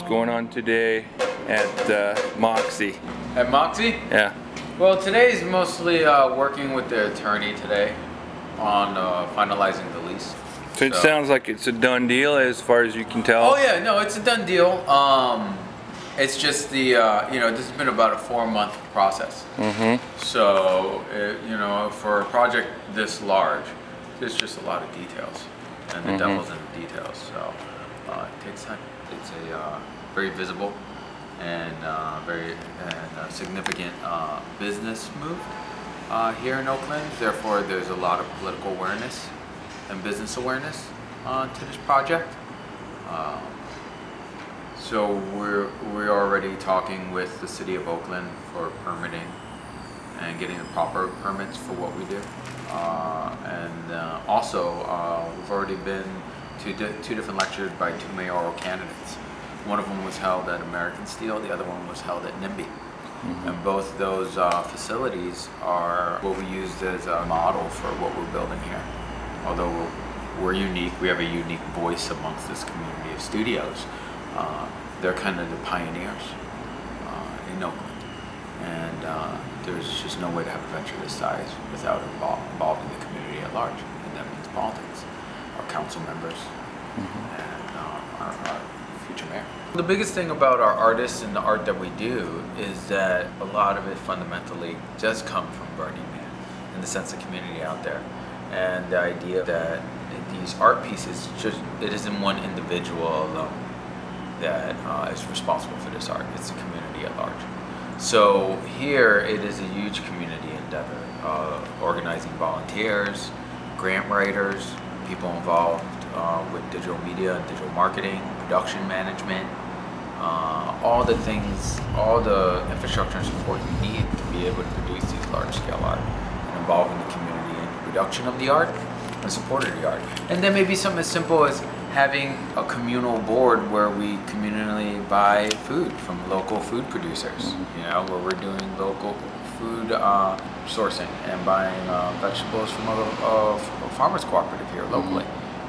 going on today at MOXY? At MOXY? Yeah. Well, today is mostly working with the attorney today on finalizing the lease. So it sounds like it's a done deal as far as you can tell. Oh yeah, no, it's a done deal. It's just the, you know, this has been about a 4-month process. So, you know, for a project this large, there's just a lot of details. And the devil's in the details, so it takes time. It's a very visible and very significant business move here in Oakland. Therefore, there's a lot of political awareness and business awareness to this project. So we're already talking with the city of Oakland for permitting and getting the proper permits for what we do. Also, we've already been to two different lectures by 2 mayoral candidates. One of them was held at American Steel, the other one was held at NIMBY. And both those facilities are what we used as a model for what we're building here. Although we're unique, we have a unique voice amongst this community of studios. They're kind of the pioneers in Oakland. And there's just no way to have a venture this size without involving the community at large. And that means politics, our council members, and our future mayor. The biggest thing about our artists and the art that we do is that a lot of it fundamentally does come from Burning Man and the sense of community out there. And the idea that these art pieces, it isn't one individual alone that is responsible for this art. It's the community at large. So here it is a huge community endeavor, organizing volunteers, grant writers, people involved with digital media and digital marketing, production management, all the things, all the infrastructure and support you need to be able to produce these large-scale art and involving the community in the production of the art and support of the art. And then maybe something as simple as having a communal board where we communally buy food from local food producers, you know, where we're doing local food sourcing and buying vegetables from a farmers cooperative here locally,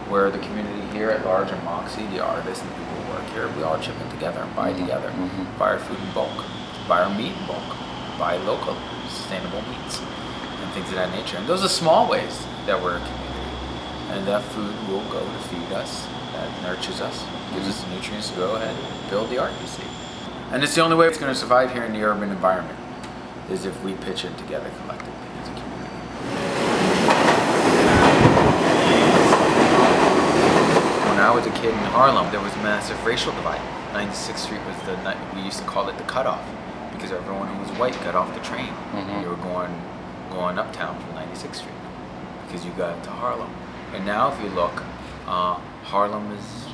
where the community here at large in MOXY, the artists and people who work here, we all chip in together and buy together, buy our food in bulk, buy our meat in bulk, buy local, sustainable meats, and things of that nature. And those are small ways that we're a community. And that food will go to feed us, that nurtures us, gives us the nutrients to go ahead and build the art you see. And it's the only way it's going to survive here in the urban environment, is if we pitch in together collectively as a community. When I was a kid in Harlem, there was a massive racial divide. 96th Street was we used to call it the cutoff, because everyone who was white got off the train. You were going uptown from 96th Street, because you got to Harlem. And now if you look, Harlem is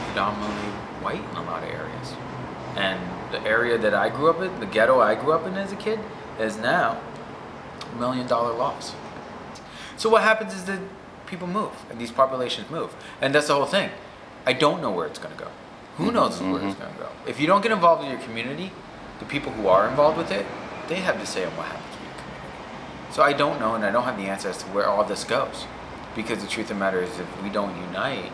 predominantly white in a lot of areas. And the area that I grew up in, the ghetto I grew up in as a kid, is now $1 million loss. So what happens is that people move, and these populations move. And that's the whole thing. I don't know where it's going to go. Who knows where it's going to go? If you don't get involved in your community, the people who are involved with it, they have to say on what happens. So I don't know, and I don't have the answer as to where all this goes. Because the truth of the matter is, if we don't unite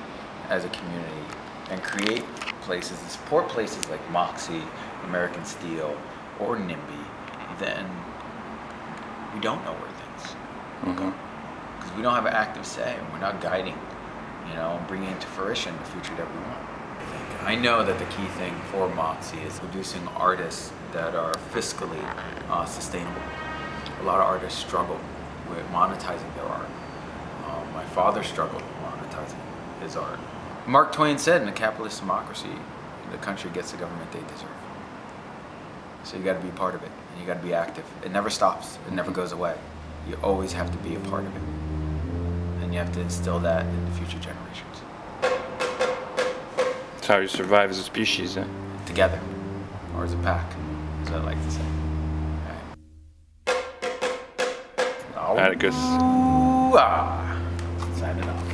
as a community and create places and support places like MOXY, American Steel, or NIMBY, then we don't know where things will go. Because we don't have an active say, and we're not guiding, you know, and bringing into fruition the future that we want. I know that the key thing for MOXY is producing artists that are fiscally sustainable. A lot of artists struggle with monetizing their art. My father struggled with monetizing his art. Mark Twain said, in a capitalist democracy, the country gets the government they deserve. So you got to be part of it, and you got to be active. It never stops. It never goes away. You always have to be a part of it, and you have to instill that in the future generations. That's how you survive as a species, eh? Together, or as a pack, as I like to say. Atticus. Signing off.